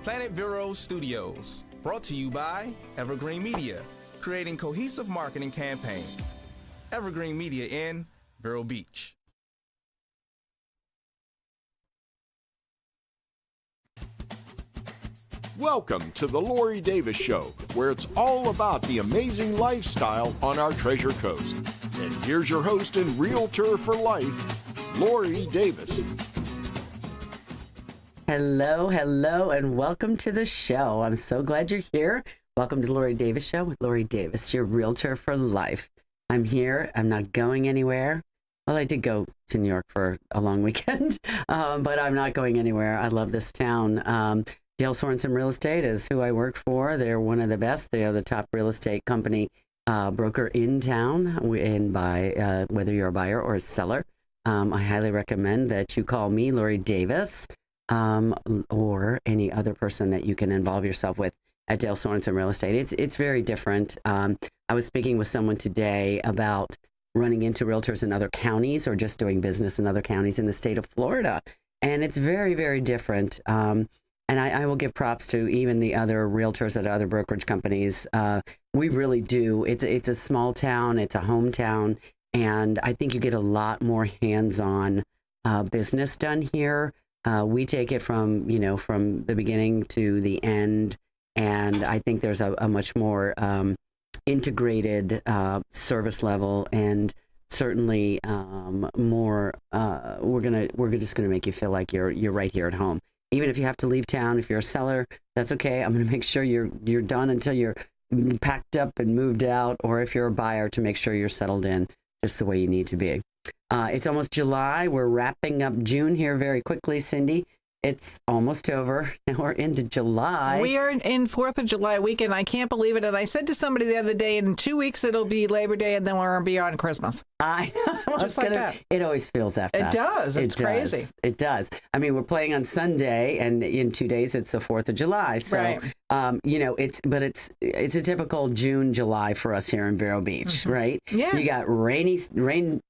Planet Vero Studios, brought to you by Evergreen Media, creating cohesive marketing campaigns. Evergreen Media in Vero Beach. Welcome to the Lori Davis Show, where it's all about the amazing lifestyle on our Treasure Coast. And here's your host and realtor for life, Lori Davis. Hello, and welcome to the show. I'm so glad you're here. Welcome to the Lori Davis Show with Lori Davis, your realtor for life. I'm here. I'm not going anywhere. Well, I did go to New York for a long weekend, but I'm not going anywhere. I love this town. Dale Sorensen Real Estate is who I work for. They're one of the best. They are the top real estate company broker in town, and by whether you're a buyer or a seller. I highly recommend that you call me, Lori Davis, or any other person that you can involve yourself with at Dale Sorensen Real Estate. It's very different. I was speaking with someone today about running into realtors in other counties or just doing business in other counties in the state of Florida. And it's very, very different. And I will give props to even the other realtors at other brokerage companies. We really do. It's a small town. It's a hometown. And I think you get a lot more hands-on business done here. We take it from the beginning to the end. And I think there's a much more integrated service level, and certainly more. We're just gonna make you feel like you're right here at home. Even if you have to leave town, if you're a seller, that's okay. I'm gonna make sure you're done until you're packed up and moved out, or if you're a buyer, to make sure you're settled in just the way you need to be. It's almost July. We're wrapping up June here very quickly, Cindy. It's almost over. Now we're into July. We are in 4th of July weekend. I can't believe it. And I said to somebody the other day, in 2 weeks, it'll be Labor Day, and then we're beyond Christmas. I know. Just like that. It always feels that fast. It does. It's crazy. It does. I mean, we're playing on Sunday, and in 2 days, it's the 4th of July. So, right. It's a typical June, July for us here in Vero Beach, right? Yeah. You got rain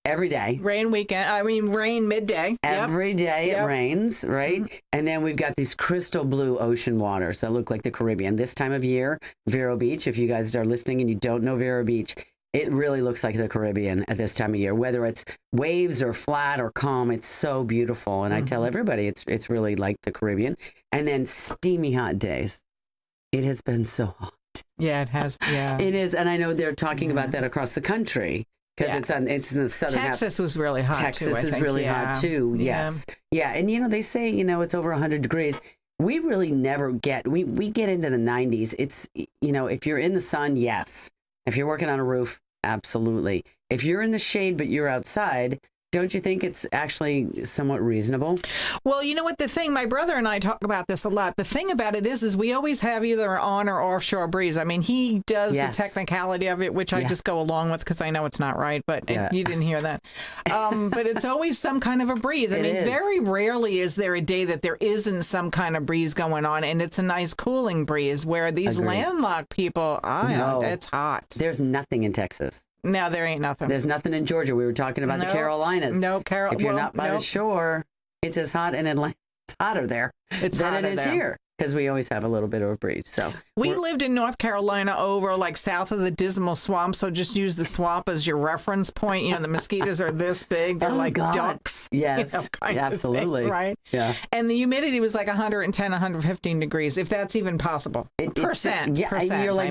every day. Rain midday. Every day it rains, right? Mm-hmm. And then we've got these crystal blue ocean waters that look like the Caribbean. This time of year, Vero Beach, if you guys are listening and you don't know Vero Beach, it really looks like the Caribbean at this time of year. Whether it's waves or flat or calm, it's so beautiful. And I tell everybody it's really like the Caribbean. And then steamy hot days. It has been so hot. Yeah, it has. Yeah, it is. And I know they're talking about that across the country. Because it's in the southern Texas was really hot. Texas too, is really hot too. Yes. Yeah. And they say, it's over 100 degrees. We really never get, we get into the 90s. It's, if you're in the sun, yes. If you're working on a roof, absolutely. If you're in the shade, but you're outside, don't you think it's actually somewhat reasonable? Well, you know what the thing, my brother and I talk about this a lot. The thing about it is we always have either on or offshore breeze. I mean, he does the technicality of it, which I just go along with because I know it's not right, but you didn't hear that. But it's always some kind of a breeze. I mean, very rarely is there a day that there isn't some kind of breeze going on, and it's a nice cooling breeze, where these landlocked people, it's hot. There's nothing in Texas. No, there ain't nothing. There's nothing in Georgia. We were talking about the Carolinas. No, If you're not by the shore, it's as hot in Atlanta. It's hotter there than it is here, because we always have a little bit of a breeze. So we lived in North Carolina over south of the Dismal Swamp. So just use the swamp as your reference point. The mosquitoes are this big. They're like ducks. Yes, absolutely. Thing, right? Yeah. And the humidity was like 110, 115 degrees, if that's even possible. Percent. You're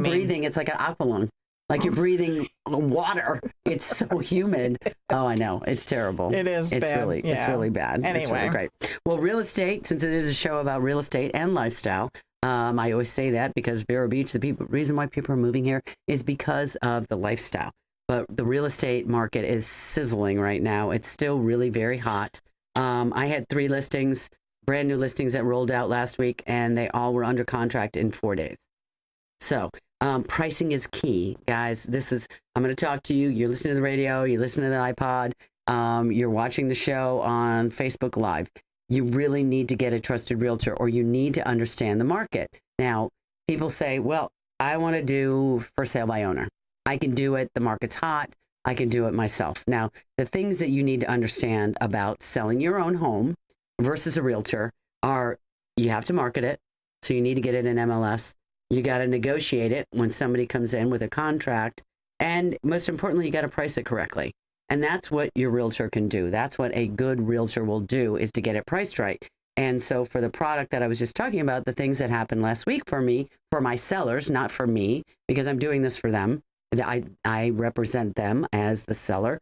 breathing. It's like an aqualung. Like you're breathing water. It's so humid. Oh, I know. It's terrible. It is it's bad. It's really bad. Anyway. It's really great. Well, real estate, since it is a show about real estate and lifestyle, I always say that because Vero Beach, the reason why people are moving here is because of the lifestyle. But the real estate market is sizzling right now. It's still really very hot. I had 3 listings, brand new listings that rolled out last week, and they all were under contract in 4 days. So pricing is key, guys. I'm going to talk to you. You're listening to the radio. You listen to the iPod. You're watching the show on Facebook Live. You really need to get a trusted realtor, or you need to understand the market. Now, people say, well, I want to do for sale by owner. I can do it. The market's hot. I can do it myself. Now, the things that you need to understand about selling your own home versus a realtor are you have to market it. So you need to get it in MLS. You got to negotiate it when somebody comes in with a contract. And most importantly, you got to price it correctly. And that's what your realtor can do. That's what a good realtor will do, is to get it priced right. And so for the product that I was just talking about, the things that happened last week for me, for my sellers, not for me, because I'm doing this for them. I represent them as the seller,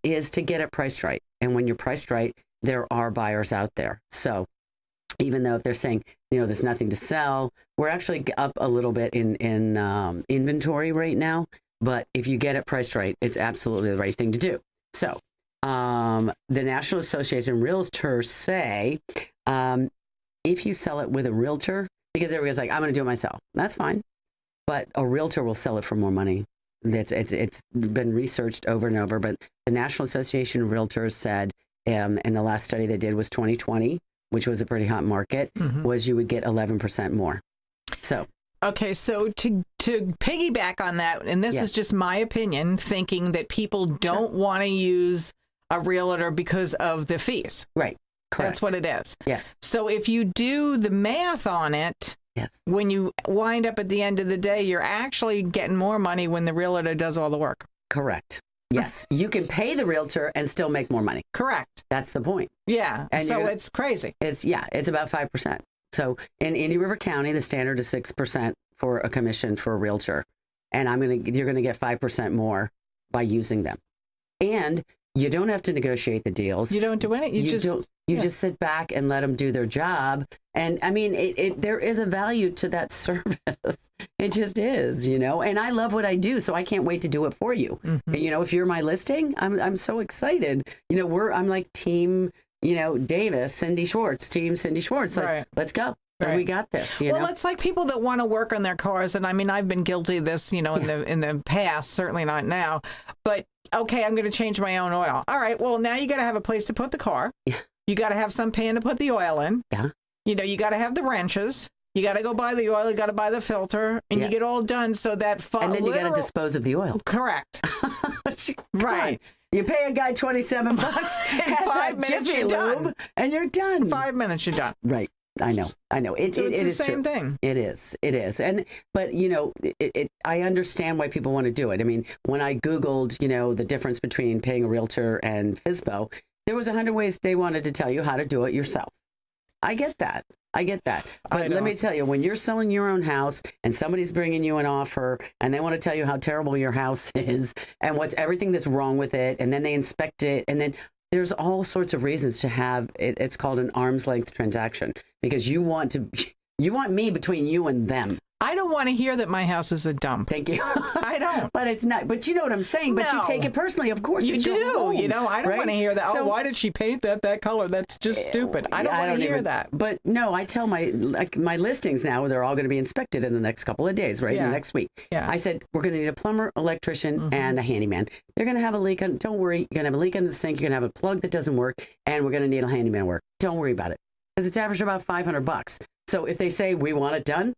is to get it priced right. And when you're priced right, there are buyers out there. So even though if they're saying, there's nothing to sell, we're actually up a little bit in inventory right now. But if you get it priced right, it's absolutely the right thing to do. So the National Association of Realtors say, if you sell it with a realtor, because everybody's like, I'm going to do it myself. That's fine. But a realtor will sell it for more money. It's been researched over and over. But the National Association of Realtors said, in the last study they did was 2020, which was a pretty hot market, was you would get 11% more. So. Okay, so to piggyback on that, and this is just my opinion, thinking that people don't want to use a realtor because of the fees. Right. Correct. That's what it is. Yes. So if you do the math on it, when you wind up at the end of the day, you're actually getting more money when the realtor does all the work. Correct. Yes. You can pay the realtor and still make more money. Correct. That's the point. Yeah. And so it's crazy. It's about 5%. So in Indian River County, the standard is 6% for a commission for a realtor. And you're going to get 5% more by using them. And you don't have to negotiate the deals. You don't do anything. You just sit back and let them do their job. And I mean, there is a value to that service. It just is, and I love what I do. So I can't wait to do it for you. Mm-hmm. If you're my listing, I'm so excited. I'm like team, Davis, Cindy Schwartz, team Cindy Schwartz. Right. Let's go. Right. And we got this. Well, it's like people that want to work on their cars, and I mean, I've been guilty of this, in the past, certainly not now. But okay, I'm going to change my own oil. All right, well, now you got to have a place to put the car. Yeah. You got to have some pan to put the oil in. Yeah. You got to have the wrenches. You got to go buy the oil. You got to buy the filter, and you get all done so that. And then you got to dispose of the oil. Correct. Right. You pay a guy $27 in 5 minutes, you're done, and you're done. 5 minutes, you're done. Right. I know. It's the same thing. It is. But I understand why people want to do it. I mean, when I Googled, the difference between paying a realtor and FSBO, there was 100 ways they wanted to tell you how to do it yourself. I get that. But let me tell you, when you're selling your own house and somebody's bringing you an offer and they want to tell you how terrible your house is and what's everything that's wrong with it, and then they inspect it, and then there's all sorts of reasons to have it. It's called an arm's length transaction, because you want me between you and them. I don't want to hear that my house is a dump. Thank you. I don't. But it's not. But you know what I'm saying. But you take it personally. Of course you do. I don't want to hear that. So, why did she paint that color? That's just stupid. I don't want to hear that. But no, I tell my listings now, they're all going to be inspected in the next couple of days, right? Yeah. In the next week. Yeah. I said, we're going to need a plumber, electrician, and a handyman. They're going to have a leak. Don't worry. You're going to have a leak in the sink. You're going to have a plug that doesn't work. And we're going to need a handyman work. Don't worry about it. Because it's averaged about $500. So if they say we want it done,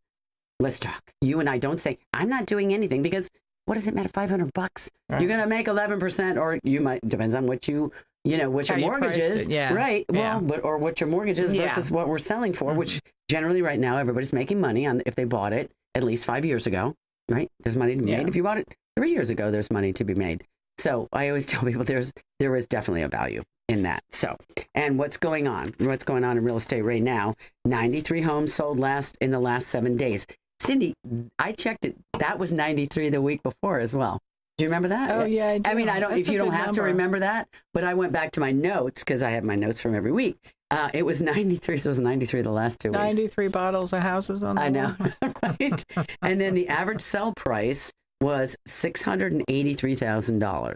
let's talk. You and I don't say, I'm not doing anything, because what does it matter? $500. Right. You're going to make 11%, or you might, depends on what what your mortgage is. Yeah. Right. Yeah. Well, or what your mortgage is versus what we're selling for, which generally right now, everybody's making money on if they bought it at least 5 years ago, right? There's money to be made. If you bought it 3 years ago, there's money to be made. So I always tell people there is definitely a value in that. So, and what's going on in real estate right now, 93 homes sold in the last 7 days. Cindy, I checked it. That was 93 the week before as well. Do you remember that? Oh, yeah, I do. I mean, if you don't have to remember that, but I went back to my notes because I have my notes from every week. It was 93, so it was 93 the last 2 weeks. 93 bottles of houses on the I know, right? And then the average sell price was $683,000.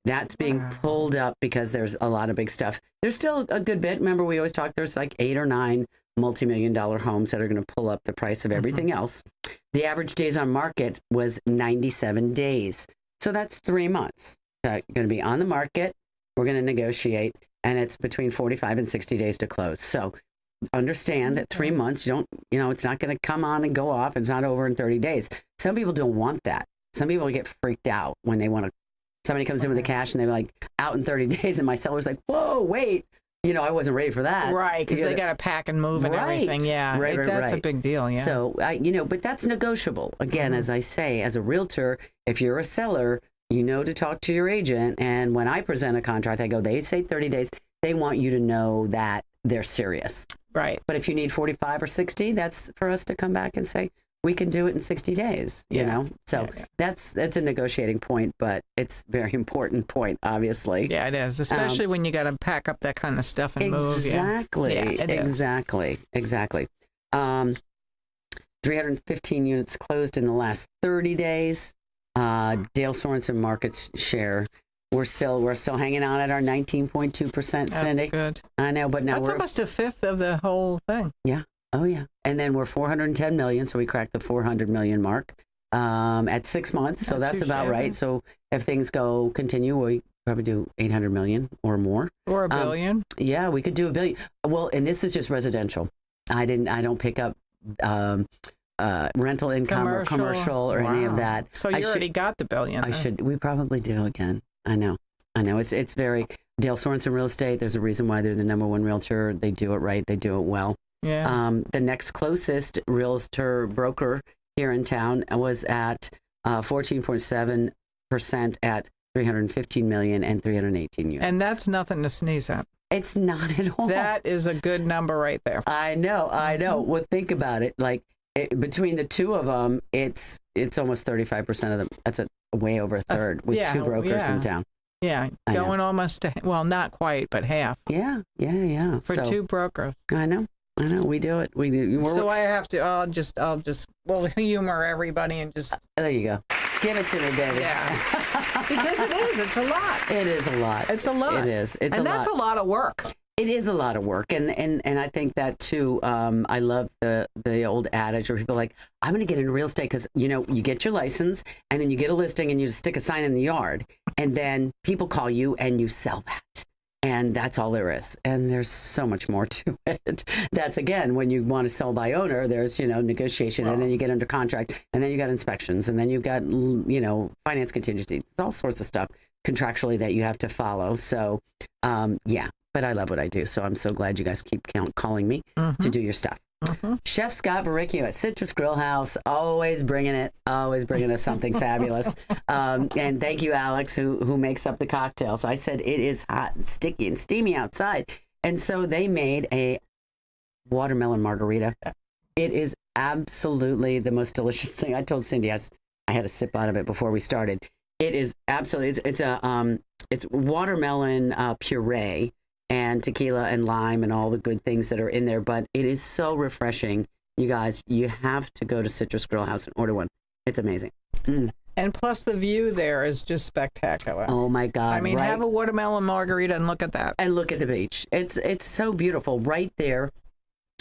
That's being pulled up because there's a lot of big stuff. There's still a good bit. Remember, we always talk, there's like 8 or 9 multi-million-dollar homes that are going to pull up the price of everything else. The average days on market was 97 days. So that's 3 months. You're going to be on the market. We're going to negotiate, and it's between 45 and 60 days to close. So understand that 3 months, it's not going to come on and go off. It's not over in 30 days. Some people don't want that. Some people get freaked out when they want to. Somebody comes in with the cash and they're like out in 30 days, and my seller's like, whoa, wait. I wasn't ready for that. Right, because they got to pack and move and everything. Yeah, that's a big deal. Yeah. So, but that's negotiable. Again, as I say, as a realtor, if you're a seller, to talk to your agent. And when I present a contract, I go, they say 30 days. They want you to know that they're serious. Right. But if you need 45 or 60, that's for us to come back and say, we can do it in 60 days, So that's a negotiating point, but it's a very important point, obviously. Yeah, it is, especially when you got to pack up that kind of stuff and move. Exactly. Yeah, exactly. 315 units closed in the last 30 days. Dale Sorensen market share. We're still hanging on at our 19.2%, Cindy. That's good. I know, but now that's almost a fifth of the whole thing. Yeah. Oh, yeah. And then we're 410 million, so we cracked the 400 million mark at 6 months. So that's about right. So if things continue, we probably do 800 million or more. Or $1 billion. Yeah, we could do $1 billion. Well, and this is just residential. I don't pick up rental income or commercial or any of that. So you already got the $1 billion. We probably do again. I know. It's very Dale Sorensen Real Estate. There's a reason why they're the number one realtor. They do it right. They do it well. Yeah. The next closest realtor broker here in town was at 14.7% at 315 million and 318 units. And that's nothing to sneeze at. It's not at all. That is a good number right there. I know. Well, think about it. Between the two of them, it's almost 35% of them. That's way over a third with two brokers in town. Yeah, going almost to, not quite, but half. Yeah. For two brokers. I know. We do it. So I have to. I'll just humor everybody and just. There you go. Give it to me, baby. Yeah. Because it is. It's a lot. It is a lot. It's a lot. It is. And that's a lot of work. It is a lot of work, and I think that too. I love the old adage where people are like, I'm going to get into real estate because you get your license and then you get a listing and you just stick a sign in the yard, and then people call you and you sell that. And that's all there is. And there's so much more to it. That's, again, when you want to sell by owner, there's, negotiation, and then you get under contract, and then you got inspections, and then you've got, finance contingency, all sorts of stuff contractually that you have to follow. So, but I love what I do. So I'm so glad you guys keep calling me to do your stuff. Mm-hmm. Chef Scott Baricchio at Citrus Grill House, always bringing us something fabulous. And thank you, Alex, who makes up the cocktails. I said it is hot and sticky and steamy outside, and so they made a watermelon margarita. It is absolutely the most delicious thing. I told Cindy I had a sip out of it before we started. It is absolutely it's watermelon puree and tequila and lime and all the good things that are in there. But it is so refreshing. You guys, you have to go to Citrus Grill House and order one. It's amazing. Mm. And plus the view there is just spectacular. Oh, my God. I mean, have a watermelon margarita and look at that. And look at the beach. It's so beautiful right there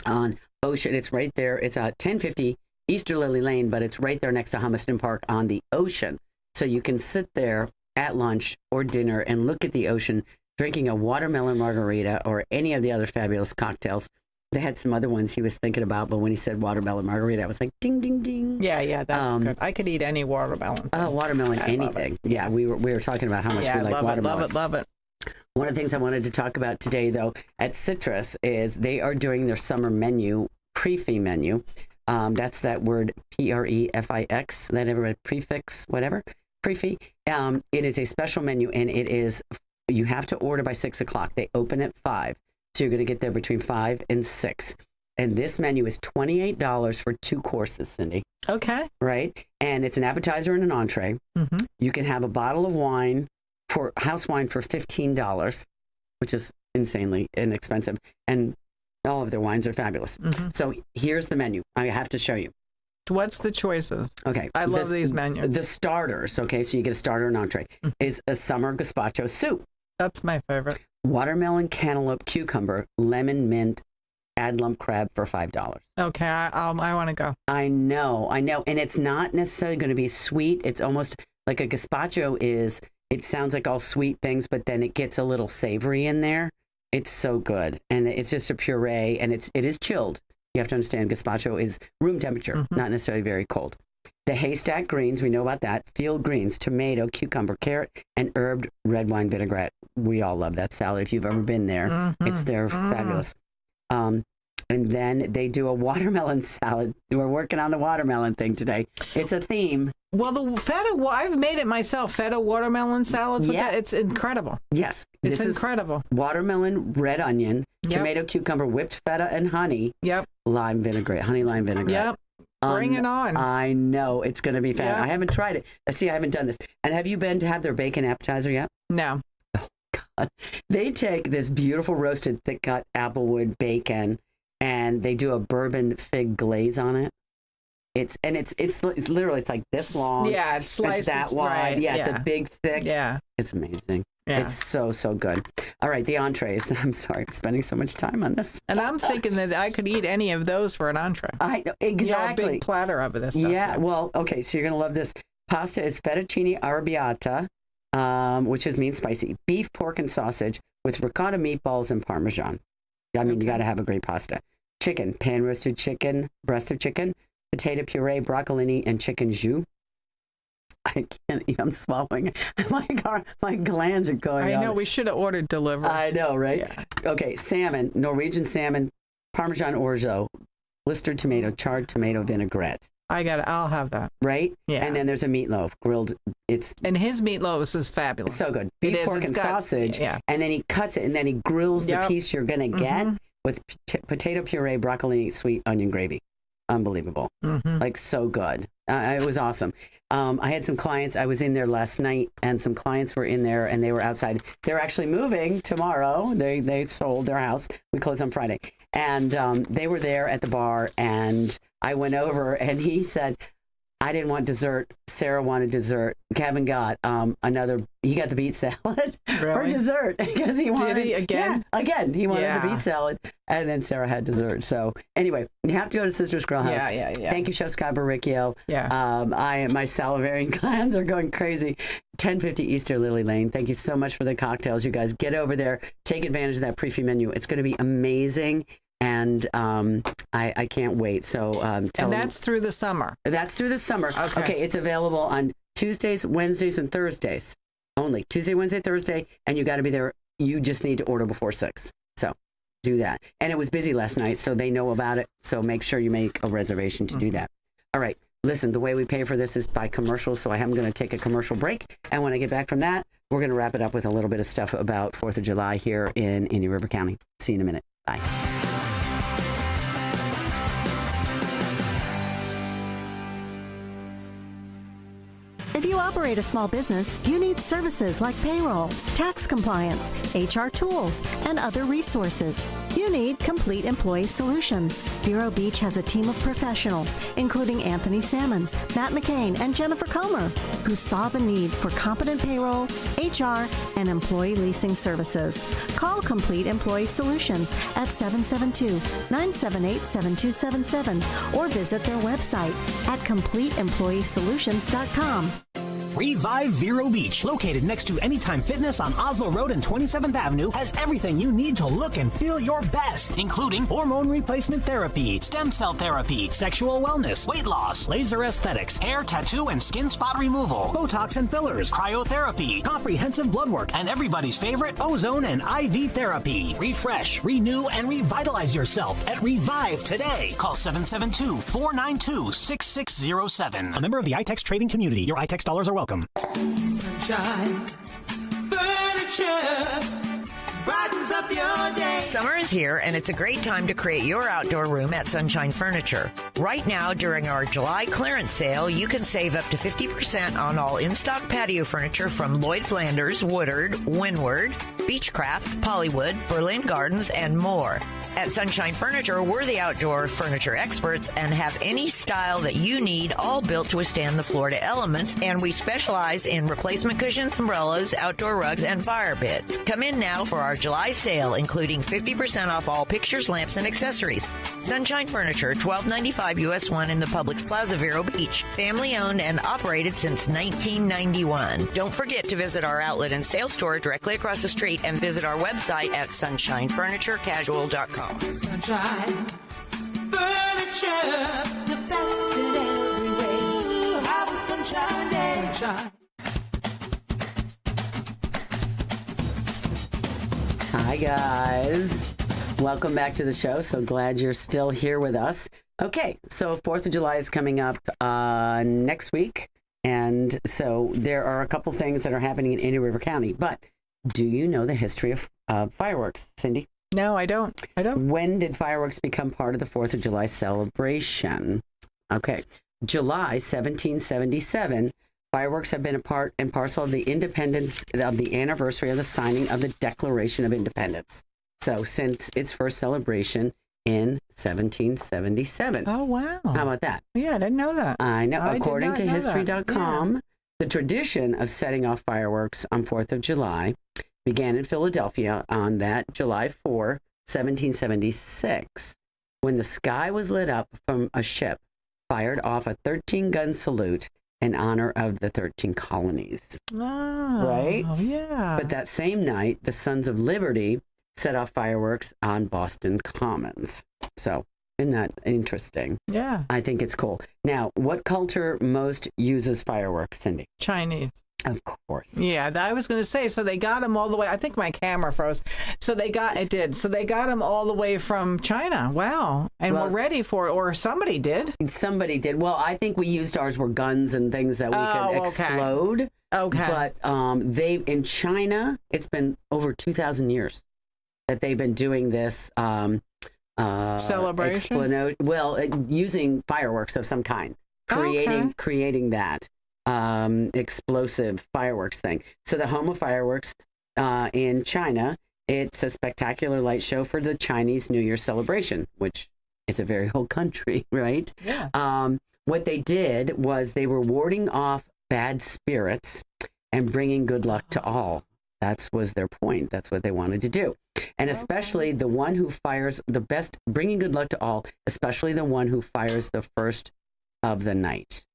on Ocean. It's right there. It's 1050 Easter Lily Lane, but it's right there next to Humiston Park on the ocean. So you can sit there at lunch or dinner and look at the ocean, drinking a watermelon margarita or any of the other fabulous cocktails. They had some other ones he was thinking about, but when he said watermelon margarita, I was like, ding, ding, ding. Yeah, that's good. I could eat any watermelon. Watermelon, anything. Yeah, we were talking about how much we like watermelon. Love it. One of the things I wanted to talk about today, though, at Citrus is they are doing their summer menu, pre-fee menu. That's that word, Prefix, that everybody prefix, whatever, pre-fee. It is a special menu, and it is, you have to order by 6 o'clock. They open at 5. So you're going to get there between 5 and 6. And this menu is $28 for 2 courses, Cindy. Okay. Right? And it's an appetizer and an entree. Mm-hmm. You can have a bottle of wine, house wine, for $15, which is insanely inexpensive. And all of their wines are fabulous. Mm-hmm. So here's the menu. I have to show you. What's the choices? Okay. I love these menus. The starters, okay, so you get a starter and entree, is a summer gazpacho soup. That's my favorite. Watermelon, cantaloupe, cucumber, lemon, mint, add lump crab for $5. Okay, I want to go. I know. And it's not necessarily going to be sweet. It's almost like a gazpacho is. It sounds like all sweet things, but then it gets a little savory in there. It's so good. And it's just a puree, and it is chilled. You have to understand gazpacho is room temperature, not necessarily very cold. The haystack greens, we know about that. Field greens, tomato, cucumber, carrot, and herbed red wine vinaigrette. We all love that salad. If you've ever been there, they're fabulous. And then they do a watermelon salad. We're working on the watermelon thing today. It's a theme. Well, the feta, I've made it myself. Feta watermelon salads. With that. It's incredible. Yes. It's incredible. Watermelon, red onion, tomato, cucumber, whipped feta, and honey. Yep. Lime vinaigrette, honey lime vinaigrette. Yep. Bring it on. I know. It's going to be fun. I haven't tried it. See, I haven't done this. And have you been to have their bacon appetizer yet? No. Oh, God. They take this beautiful roasted thick cut applewood bacon and they do a bourbon fig glaze on it. It's literally, it's like this long. Yeah, it's sliced. It's that wide. Right, yeah, it's a big, thick. Yeah. It's amazing. Yeah. It's so, so good. All right, the entrees. I'm sorry for spending so much time on this. And I'm thinking that I could eat any of those for an entree. I know, exactly. A big platter of this stuff. Yeah, well, okay, so you're going to love this. Pasta is fettuccine arrabbiata, which is mean spicy, beef, pork, and sausage with ricotta meatballs and Parmesan. I mean, you got to have a great pasta. Chicken, pan-roasted chicken, breast of chicken, potato puree, broccolini, and chicken jus. I can't eat. I'm swallowing. My glands are going I know. out. We should have ordered delivery. I know, right? Yeah. Okay, salmon, Norwegian salmon, Parmesan orzo, blistered tomato, charred tomato vinaigrette. I'll have that. Right? Yeah. And then there's a meatloaf, grilled. And his meatloaf is fabulous. So good. Beef, pork, and sausage. Yeah. And then he cuts it, and then he grills the piece you're going to get with potato puree, broccoli, sweet onion gravy. Unbelievable. Like, so good. It was awesome. I had some clients. I was in there last night, and some clients were in there, and they were outside. They're actually moving tomorrow. They sold their house. We close on Friday. And they were there at the bar, and I went over, and he said, I didn't want dessert. Sarah wanted dessert. Kevin got he got the beet salad for dessert because he wanted. Did he again? Yeah, again. He wanted the beet salad, and then Sarah had dessert. So anyway, you have to go to Sister's Grill House. Yeah. Thank you, Chef Scott Barricchio. Yeah. My salivating glands are going crazy. 1050 Easter Lily Lane. Thank you so much for the cocktails, you guys. Get over there. Take advantage of that prefix menu. It's going to be amazing. And I can't wait. So and that's through the summer. That's through the summer. Okay. It's available on Tuesdays, Wednesdays, and Thursdays only. Tuesday, Wednesday, Thursday, and you got to be there. You just need to order before 6. So do that. And it was busy last night, so they know about it. So make sure you make a reservation to do that. All right. Listen, the way we pay for this is by commercials, so I am going to take a commercial break. And when I get back from that, we're going to wrap it up with a little bit of stuff about 4th of July here in Indian River County. See you in a minute. Bye. If you operate a small business, you need services like payroll, tax compliance, HR tools, and other resources. You need Complete Employee Solutions. Vero Beach has a team of professionals, including Anthony Sammons, Matt McCain, and Jennifer Comer, who saw the need for competent payroll, HR, and employee leasing services. Call Complete Employee Solutions at 772-978-7277 or visit their website at CompleteEmployeeSolutions.com. Revive Vero Beach, located next to Anytime Fitness on Oslo Road and 27th Avenue, has everything you need to look and feel your best, including hormone replacement therapy, stem cell therapy, sexual wellness, weight loss, laser aesthetics, hair, tattoo, and skin spot removal, Botox and fillers, cryotherapy, comprehensive blood work, and everybody's favorite, ozone and IV therapy. Refresh, renew, and revitalize yourself at Revive today. Call 772-492-6607. A member of the iTex trading community. Your iTex dollars are welcome. Sunshine Furniture brightens up your day. Summer is here, and it's a great time to create your outdoor room at Sunshine Furniture. Right now, during our July clearance sale, you can save up to 50% on all in-stock patio furniture from Lloyd Flanders, Woodard, Windward, Beechcraft, Pollywood, Berlin Gardens, and more. At Sunshine Furniture, we're the outdoor furniture experts and have any style that you need, all built to withstand the Florida elements, and we specialize in replacement cushions, umbrellas, outdoor rugs, and fire pits. Come in now for our July sale, including 50% off all pictures, lamps, and accessories. Sunshine Furniture, 1295 US 1 in the Publix Plaza, Vero Beach. Family owned and operated since 1991. Don't forget to visit our outlet and sales store directly across the street and visit our website at sunshinefurniturecasual.com. Sunshine Furniture, the best in every way. your day. Sunshine. Hi, guys. Welcome back to the show. So glad you're still here with us. Okay, so 4th of July is coming up next week. And so there are a couple things that are happening in Indian River County. But do you know the history of fireworks, Cindy? No, I don't. When did fireworks become part of the 4th of July celebration? Okay, July 1777. Fireworks have been a part and parcel of the independence of the anniversary of the signing of the Declaration of Independence. So since its first celebration in 1777. Oh, wow. How about that? Yeah, I didn't know that. I know. According to history.com, yeah. The tradition of setting off fireworks on 4th of July began in Philadelphia on that July 4, 1776, when the sky was lit up from a ship fired off a 13-gun salute in honor of the 13 colonies. Oh, right? Yeah. But that same night, the Sons of Liberty set off fireworks on Boston Commons. So, isn't that interesting? Yeah. I think it's cool. Now, what culture most uses fireworks, Cindy? Chinese. Of course. Yeah, I was going to say, so they got them all the way. I think my camera froze. So they got them all the way from China. Wow. And we're ready for it, or somebody did. Somebody did. Well, I think we used ours were guns and things that we could explode. Okay. But in China, it's been over 2,000 years that they've been doing this celebration. Using fireworks of some kind, creating that explosive fireworks thing. So the home of fireworks in China, it's a spectacular light show for the Chinese New Year celebration, which is a very whole country, right? Yeah. What they did was they were warding off bad spirits and bringing good luck to all. That was their point. That's what they wanted to do. And especially the one who fires the best, bringing good luck to all, especially the one who fires the first of the night.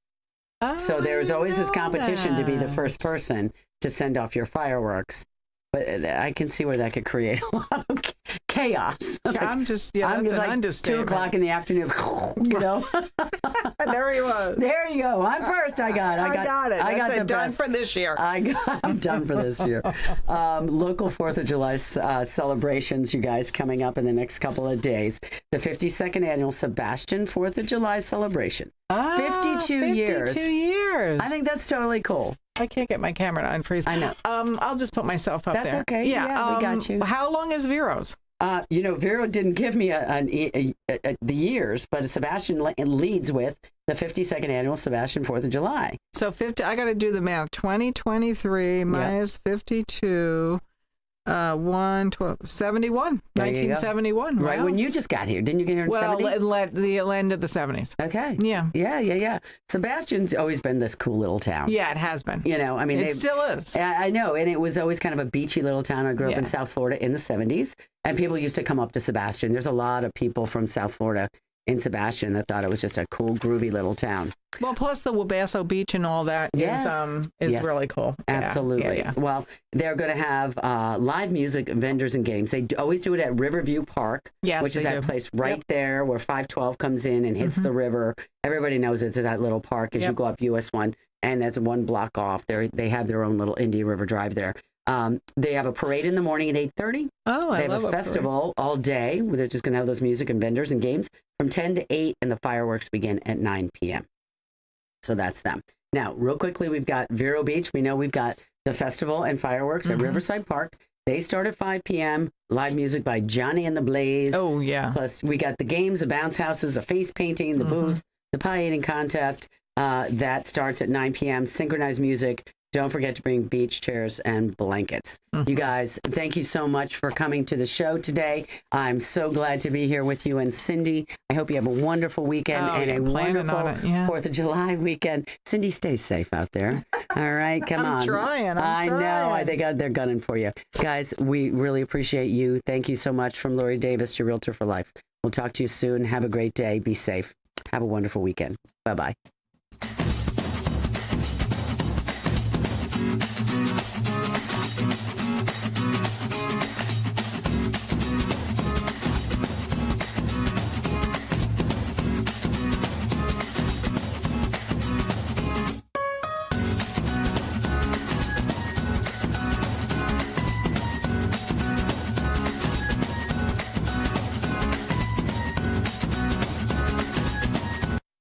So there's always this competition to be the first person to send off your fireworks. But I can see where that could create a lot of chaos. I'm just, that's an understatement. 2:00 in the afternoon, you know. There he was. There you go. I'm first. I got it. I got the done best. for this year. I'm done for this year. Local 4th of July celebrations, you guys, coming up in the next couple of days. The 52nd annual Sebastian 4th of July celebration. 52 years. 52 years. I think that's totally cool. I can't get my camera to unfreeze. I know. I'll just put myself up there. That's okay. Yeah, we got you. How long is Vero's? Vero didn't give me the years, but Sebastian leads with the 52nd annual Sebastian 4th of July. So I got to do the math. 2023 minus 52. 71, 1971. Right, wow. when you just got here. Didn't you get here in 70? Well, the end of the 70s. Okay. Yeah. Yeah. Sebastian's always been this cool little town. Yeah, it has been. You know, I mean. It still is. I know, and it was always kind of a beachy little town. I grew up in South Florida in the 70s, and people used to come up to Sebastian. There's a lot of people from South Florida in Sebastian that thought it was just a cool, groovy little town. Well, plus the Wabasso Beach and all that is really cool. Absolutely. Yeah. Well, they're going to have live music, vendors, and games. They always do it at Riverview Park, which is that place right there where 512 comes in and hits the river. Everybody knows it's that little park as you go up US 1, and that's one block off. They have their own little Indian River Drive there. They have a parade in the morning at 8:30. Oh, They have a festival all day where they're just going to have those music and vendors and games from 10 to 8, and the fireworks begin at 9 p.m. So that's them. Now, real quickly, we've got Vero Beach. We know we've got the festival and fireworks at Riverside Park. They start at 5 p.m. Live music by Johnny and the Blaze. Oh, yeah. Plus, we got the games, the bounce houses, the face painting, the booth, the pie eating contest. That starts at 9 p.m. Synchronized music. Don't forget to bring beach chairs and blankets. You guys, thank you so much for coming to the show today. I'm so glad to be here with you and Cindy. I hope you have a wonderful weekend and a wonderful 4th of July weekend. Cindy, stay safe out there. All right, come on. I'm trying. I know. They're gunning for you. Guys, we really appreciate you. Thank you so much from Lori Davis, your Realtor for Life. We'll talk to you soon. Have a great day. Be safe. Have a wonderful weekend. Bye-bye.